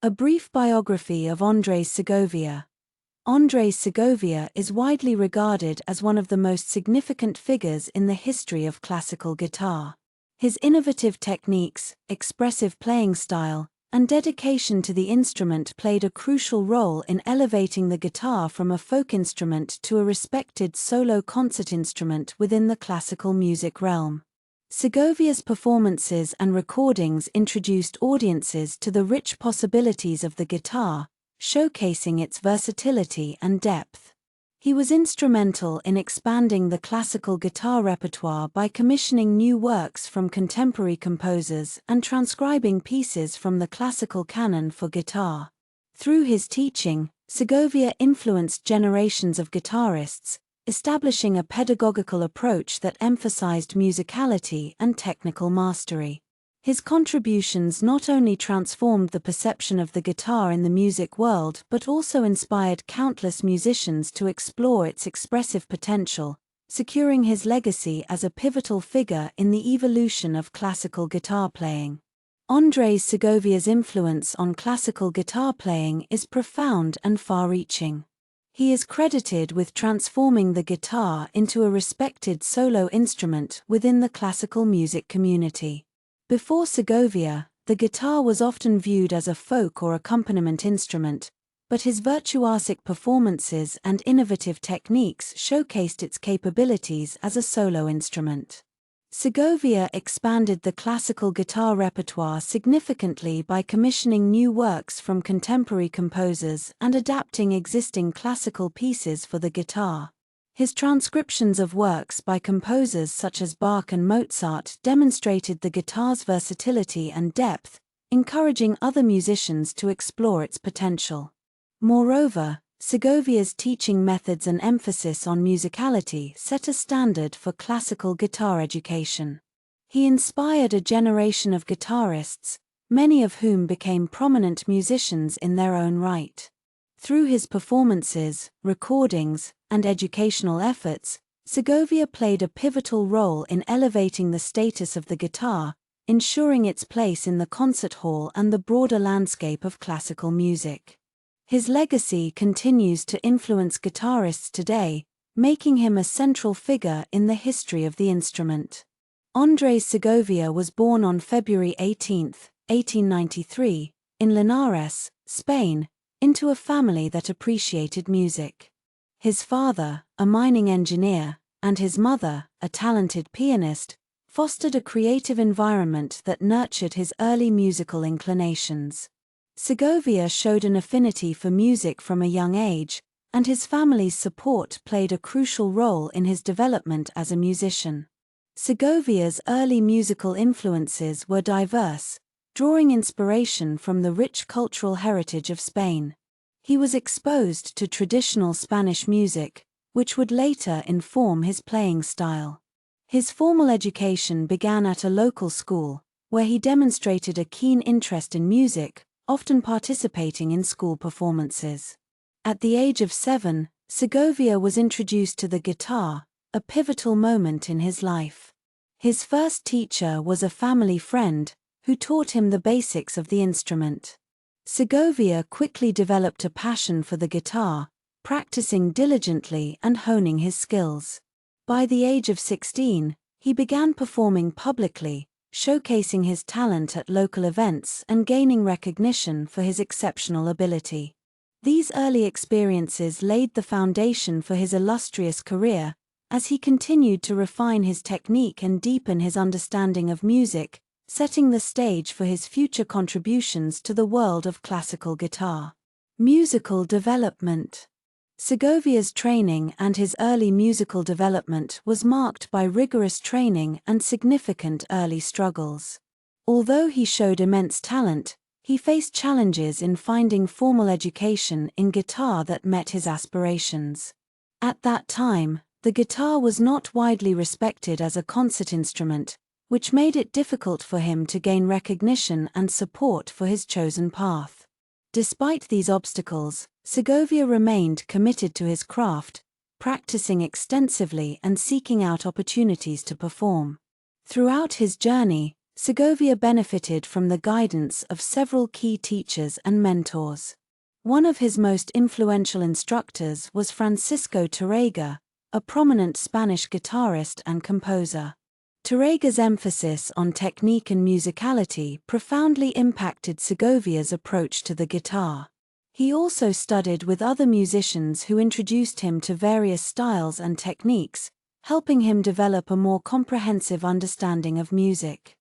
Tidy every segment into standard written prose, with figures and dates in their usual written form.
A brief biography of Andrés Segovia. Andrés Segovia is widely regarded as one of the most significant figures in the history of classical guitar. His innovative techniques, expressive playing style, and dedication to the instrument played a crucial role in elevating the guitar from a folk instrument to a respected solo concert instrument within the classical music realm. Segovia's performances and recordings introduced audiences to the rich possibilities of the guitar, showcasing its versatility and depth. He was instrumental in expanding the classical guitar repertoire by commissioning new works from contemporary composers and transcribing pieces from the classical canon for guitar. Through his teaching, Segovia influenced generations of guitarists, establishing a pedagogical approach that emphasized musicality and technical mastery. His contributions not only transformed the perception of the guitar in the music world but also inspired countless musicians to explore its expressive potential, securing his legacy as a pivotal figure in the evolution of classical guitar playing. Andrés Segovia's influence on classical guitar playing is profound and far-reaching. He is credited with transforming the guitar into a respected solo instrument within the classical music community. Before Segovia, the guitar was often viewed as a folk or accompaniment instrument, but his virtuosic performances and innovative techniques showcased its capabilities as a solo instrument. Segovia expanded the classical guitar repertoire significantly by commissioning new works from contemporary composers and adapting existing classical pieces for the guitar. His transcriptions of works by composers such as Bach and Mozart demonstrated the guitar's versatility and depth, encouraging other musicians to explore its potential. Moreover, Segovia's teaching methods and emphasis on musicality set a standard for classical guitar education. He inspired a generation of guitarists, many of whom became prominent musicians in their own right. Through his performances, recordings, and educational efforts, Segovia played a pivotal role in elevating the status of the guitar, ensuring its place in the concert hall and the broader landscape of classical music. His legacy continues to influence guitarists today, making him a central figure in the history of the instrument. Andrés Segovia was born on February 18, 1893, in Linares, Spain, into a family that appreciated music. His father, a mining engineer, and his mother, a talented pianist, fostered a creative environment that nurtured his early musical inclinations. Segovia showed an affinity for music from a young age, and his family's support played a crucial role in his development as a musician. Segovia's early musical influences were diverse, drawing inspiration from the rich cultural heritage of Spain. He was exposed to traditional Spanish music, which would later inform his playing style. His formal education began at a local school, where he demonstrated a keen interest in music, often participating in school performances. At the age of 7, Segovia was introduced to the guitar, a pivotal moment in his life. His first teacher was a family friend, who taught him the basics of the instrument. Segovia quickly developed a passion for the guitar, practicing diligently and honing his skills. By the age of 16, he began performing publicly, showcasing his talent at local events and gaining recognition for his exceptional ability. These early experiences laid the foundation for his illustrious career, as he continued to refine his technique and deepen his understanding of music, setting the stage for his future contributions to the world of classical guitar. Musical development. Segovia's training and his early musical development was marked by rigorous training and significant early struggles. Although he showed immense talent, he faced challenges in finding formal education in guitar that met his aspirations. At that time, the guitar was not widely respected as a concert instrument, which made it difficult for him to gain recognition and support for his chosen path. Despite these obstacles, Segovia remained committed to his craft, practicing extensively and seeking out opportunities to perform. Throughout his journey, Segovia benefited from the guidance of several key teachers and mentors. One of his most influential instructors was Francisco Tárrega, a prominent Spanish guitarist and composer. Tárrega's emphasis on technique and musicality profoundly impacted Segovia's approach to the guitar. He also studied with other musicians who introduced him to various styles and techniques, helping him develop a more comprehensive understanding of music.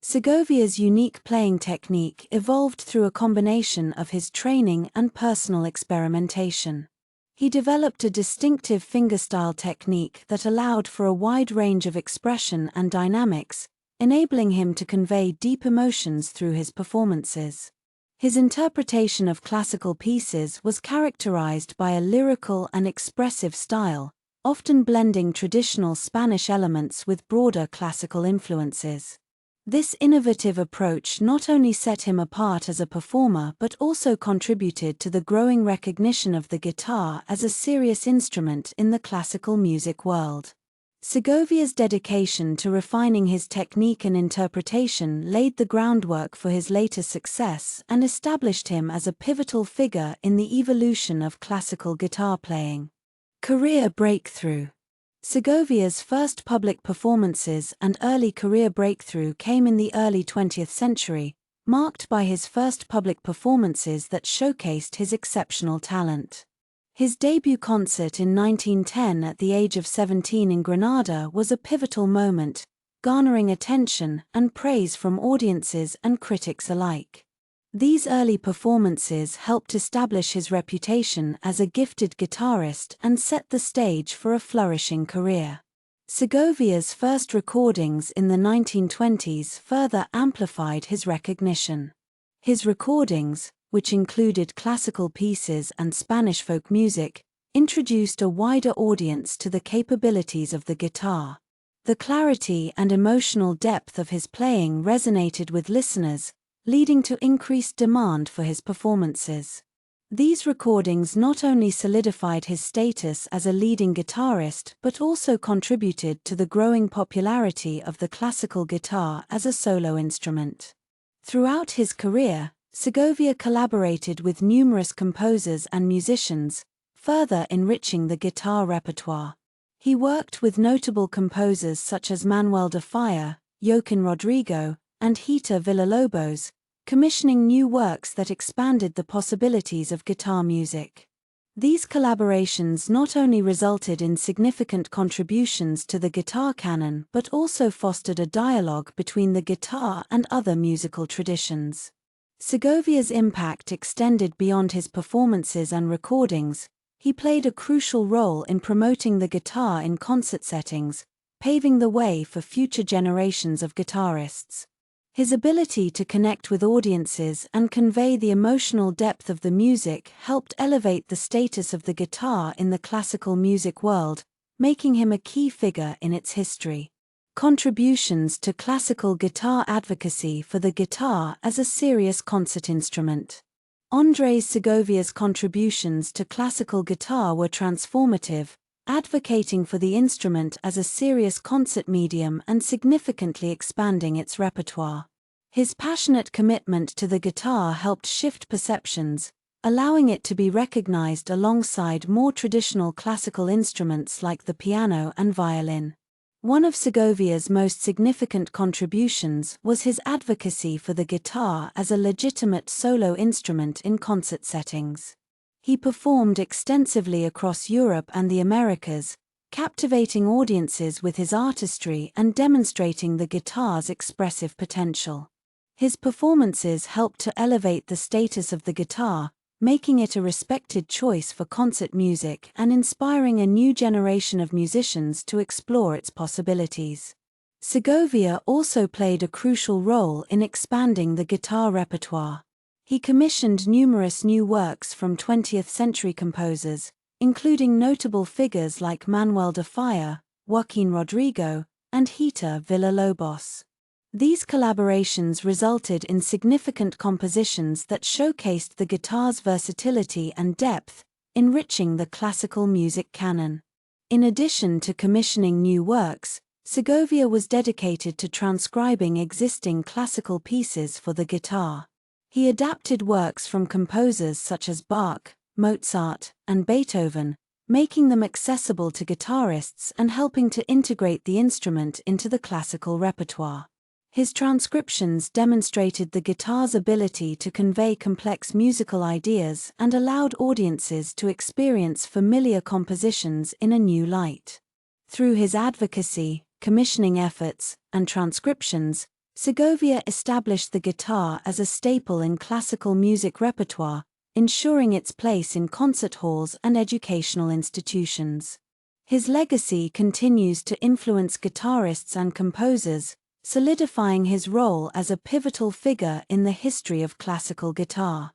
Segovia's unique playing technique evolved through a combination of his training and personal experimentation. He developed a distinctive fingerstyle technique that allowed for a wide range of expression and dynamics, enabling him to convey deep emotions through his performances. His interpretation of classical pieces was characterized by a lyrical and expressive style, often blending traditional Spanish elements with broader classical influences. This innovative approach not only set him apart as a performer but also contributed to the growing recognition of the guitar as a serious instrument in the classical music world. Segovia's dedication to refining his technique and interpretation laid the groundwork for his later success and established him as a pivotal figure in the evolution of classical guitar playing. Career breakthrough. Segovia's first public performances and early career breakthrough came in the early 20th century, marked by his first public performances that showcased his exceptional talent. His debut concert in 1910 at the age of 17 in Granada was a pivotal moment, garnering attention and praise from audiences and critics alike. These early performances helped establish his reputation as a gifted guitarist and set the stage for a flourishing career. Segovia's first recordings in the 1920s further amplified his recognition. His recordings, which included classical pieces and Spanish folk music, introduced a wider audience to the capabilities of the guitar. The clarity and emotional depth of his playing resonated with listeners, leading to increased demand for his performances. These recordings not only solidified his status as a leading guitarist but also contributed to the growing popularity of the classical guitar as a solo instrument. Throughout his career, Segovia collaborated with numerous composers and musicians, further enriching the guitar repertoire. He worked with notable composers such as Manuel de Falla, Joaquin Rodrigo, and Hita Villalobos, commissioning new works that expanded the possibilities of guitar music. These collaborations not only resulted in significant contributions to the guitar canon but also fostered a dialogue between the guitar and other musical traditions. Segovia's impact extended beyond his performances and recordings. He played a crucial role in promoting the guitar in concert settings, paving the way for future generations of guitarists. His ability to connect with audiences and convey the emotional depth of the music helped elevate the status of the guitar in the classical music world, making him a key figure in its history. Contributions to classical guitar advocacy for the guitar as a serious concert instrument. Andrés Segovia's contributions to classical guitar were transformative, advocating for the instrument as a serious concert medium and significantly expanding its repertoire. His passionate commitment to the guitar helped shift perceptions, allowing it to be recognized alongside more traditional classical instruments like the piano and violin. One of Segovia's most significant contributions was his advocacy for the guitar as a legitimate solo instrument in concert settings. He performed extensively across Europe and the Americas, captivating audiences with his artistry and demonstrating the guitar's expressive potential. His performances helped to elevate the status of the guitar, making it a respected choice for concert music and inspiring a new generation of musicians to explore its possibilities. Segovia also played a crucial role in expanding the guitar repertoire. He commissioned numerous new works from 20th-century composers, including notable figures like Manuel de Falla, Joaquín Rodrigo, and Hita Villa-Lobos. These collaborations resulted in significant compositions that showcased the guitar's versatility and depth, enriching the classical music canon. In addition to commissioning new works, Segovia was dedicated to transcribing existing classical pieces for the guitar. He adapted works from composers such as Bach, Mozart, and Beethoven, making them accessible to guitarists and helping to integrate the instrument into the classical repertoire. His transcriptions demonstrated the guitar's ability to convey complex musical ideas and allowed audiences to experience familiar compositions in a new light. Through his advocacy, commissioning efforts, and transcriptions, Segovia established the guitar as a staple in classical music repertoire, ensuring its place in concert halls and educational institutions. His legacy continues to influence guitarists and composers, solidifying his role as a pivotal figure in the history of classical guitar.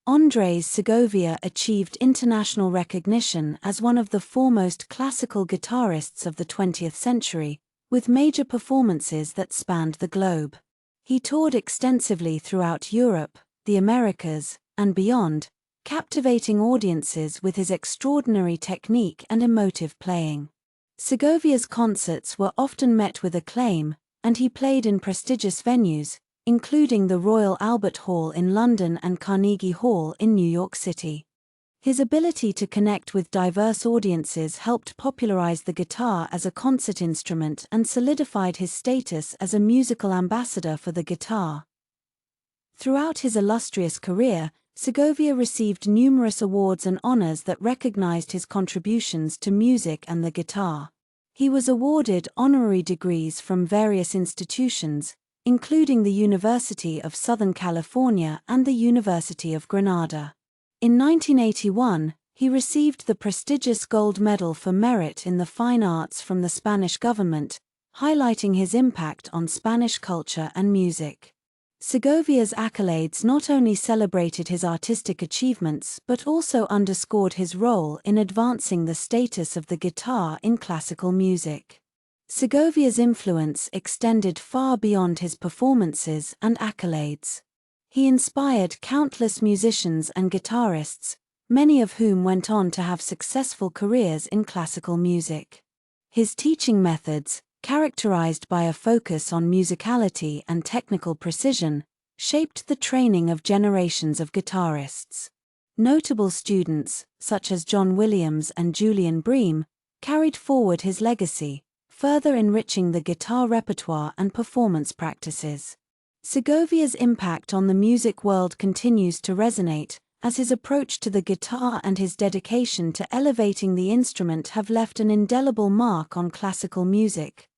Andrés Segovia achieved international recognition as one of the foremost classical guitarists of the 20th century, with major performances that spanned the globe. He toured extensively throughout Europe, the Americas, and beyond, captivating audiences with his extraordinary technique and emotive playing. Segovia's concerts were often met with acclaim, and he played in prestigious venues, including the Royal Albert Hall in London and Carnegie Hall in New York City. His ability to connect with diverse audiences helped popularize the guitar as a concert instrument and solidified his status as a musical ambassador for the guitar. Throughout his illustrious career, Segovia received numerous awards and honors that recognized his contributions to music and the guitar. He was awarded honorary degrees from various institutions, including the University of Southern California and the University of Granada. In 1981, he received the prestigious Gold Medal for Merit in the Fine Arts from the Spanish government, highlighting his impact on Spanish culture and music. Segovia's accolades not only celebrated his artistic achievements but also underscored his role in advancing the status of the guitar in classical music. Segovia's influence extended far beyond his performances and accolades. He inspired countless musicians and guitarists, many of whom went on to have successful careers in classical music. His teaching methods, characterized by a focus on musicality and technical precision, shaped the training of generations of guitarists. Notable students, such as John Williams and Julian Bream, carried forward his legacy, further enriching the guitar repertoire and performance practices. Segovia's impact on the music world continues to resonate, as his approach to the guitar and his dedication to elevating the instrument have left an indelible mark on classical music.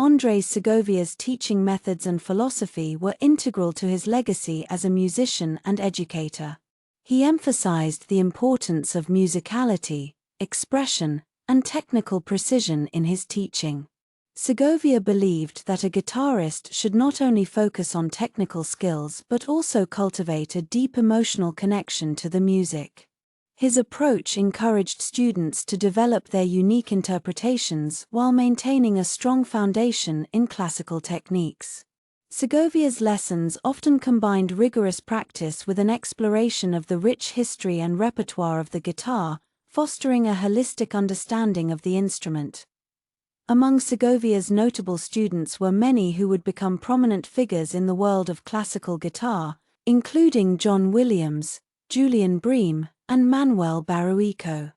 Andrés Segovia's teaching methods and philosophy were integral to his legacy as a musician and educator. He emphasized the importance of musicality, expression, and technical precision in his teaching. Segovia believed that a guitarist should not only focus on technical skills but also cultivate a deep emotional connection to the music. His approach encouraged students to develop their unique interpretations while maintaining a strong foundation in classical techniques. Segovia's lessons often combined rigorous practice with an exploration of the rich history and repertoire of the guitar, fostering a holistic understanding of the instrument. Among Segovia's notable students were many who would become prominent figures in the world of classical guitar, including John Williams, Julian Bream, and Manuel Barrueco.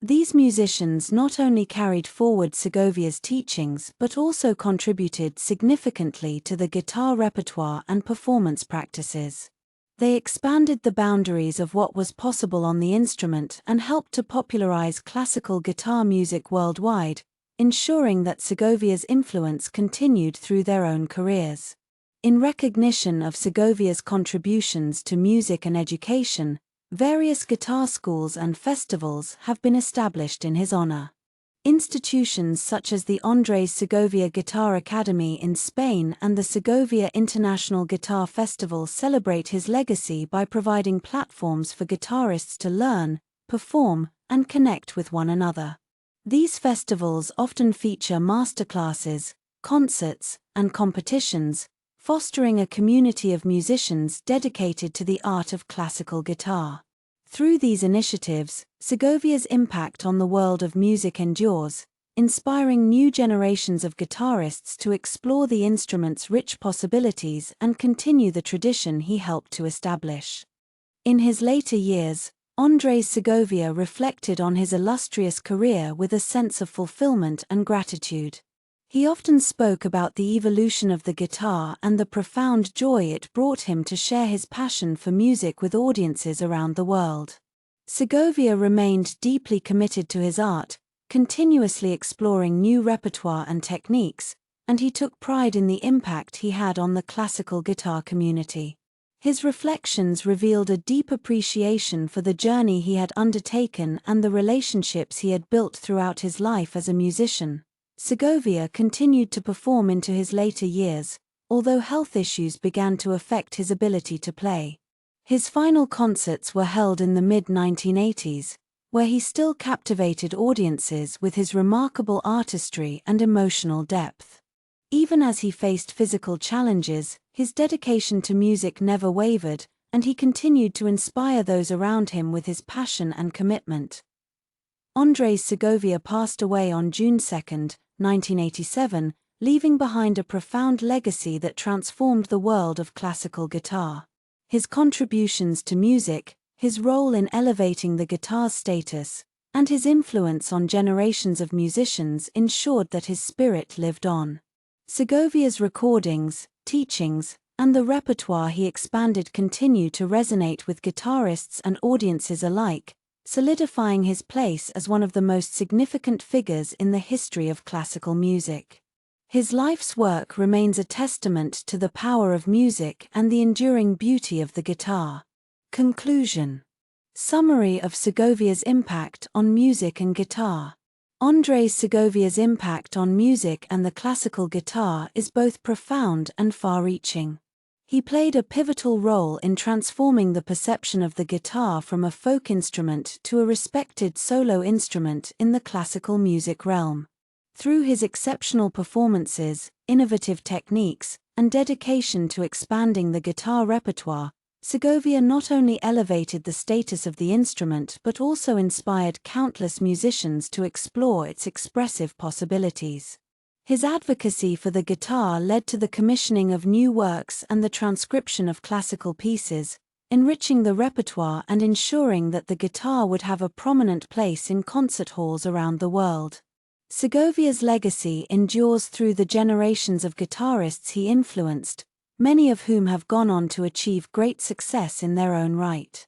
These musicians not only carried forward Segovia's teachings but also contributed significantly to the guitar repertoire and performance practices. They expanded the boundaries of what was possible on the instrument and helped to popularize classical guitar music worldwide, ensuring that Segovia's influence continued through their own careers. In recognition of Segovia's contributions to music and education, various guitar schools and festivals have been established in his honor. Institutions such as the Andrés Segovia Guitar Academy in Spain and the Segovia International Guitar Festival celebrate his legacy by providing platforms for guitarists to learn, perform, and connect with one another. These festivals often feature masterclasses, concerts, and competitions, fostering a community of musicians dedicated to the art of classical guitar. Through these initiatives, Segovia's impact on the world of music endures, inspiring new generations of guitarists to explore the instrument's rich possibilities and continue the tradition he helped to establish. In his later years, Andrés Segovia reflected on his illustrious career with a sense of fulfillment and gratitude. He often spoke about the evolution of the guitar and the profound joy it brought him to share his passion for music with audiences around the world. Segovia remained deeply committed to his art, continuously exploring new repertoire and techniques, and he took pride in the impact he had on the classical guitar community. His reflections revealed a deep appreciation for the journey he had undertaken and the relationships he had built throughout his life as a musician. Segovia continued to perform into his later years, although health issues began to affect his ability to play. His final concerts were held in the mid-1980s, where he still captivated audiences with his remarkable artistry and emotional depth. Even as he faced physical challenges, his dedication to music never wavered, and he continued to inspire those around him with his passion and commitment. Andrés Segovia passed away on June 2, 1987, leaving behind a profound legacy that transformed the world of classical guitar. His contributions to music, his role in elevating the guitar's status, and his influence on generations of musicians ensured that his spirit lived on. Segovia's recordings, teachings, and the repertoire he expanded continue to resonate with guitarists and audiences alike, solidifying his place as one of the most significant figures in the history of classical music. His life's work remains a testament to the power of music and the enduring beauty of the guitar. Conclusion. Summary of Segovia's impact on music and guitar. Andrés Segovia's impact on music and the classical guitar is both profound and far-reaching. He played a pivotal role in transforming the perception of the guitar from a folk instrument to a respected solo instrument in the classical music realm. Through his exceptional performances, innovative techniques, and dedication to expanding the guitar repertoire, Segovia not only elevated the status of the instrument but also inspired countless musicians to explore its expressive possibilities. His advocacy for the guitar led to the commissioning of new works and the transcription of classical pieces, enriching the repertoire and ensuring that the guitar would have a prominent place in concert halls around the world. Segovia's legacy endures through the generations of guitarists he influenced, many of whom have gone on to achieve great success in their own right.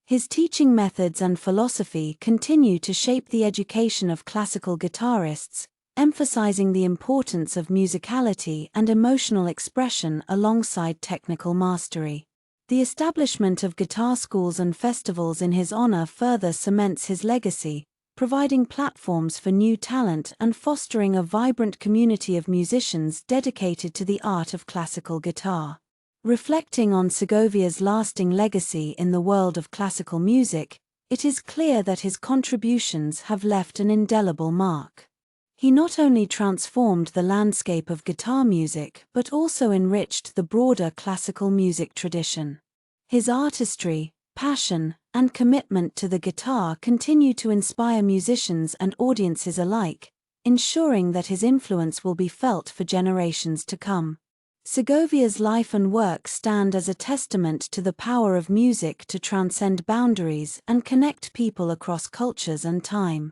His teaching methods and philosophy continue to shape the education of classical guitarists, emphasizing the importance of musicality and emotional expression alongside technical mastery. The establishment of guitar schools and festivals in his honor further cements his legacy, providing platforms for new talent and fostering a vibrant community of musicians dedicated to the art of classical guitar. Reflecting on Segovia's lasting legacy in the world of classical music, it is clear that his contributions have left an indelible mark. He not only transformed the landscape of guitar music but also enriched the broader classical music tradition. His artistry, passion, and commitment to the guitar continue to inspire musicians and audiences alike, ensuring that his influence will be felt for generations to come. Segovia's life and work stand as a testament to the power of music to transcend boundaries and connect people across cultures and time.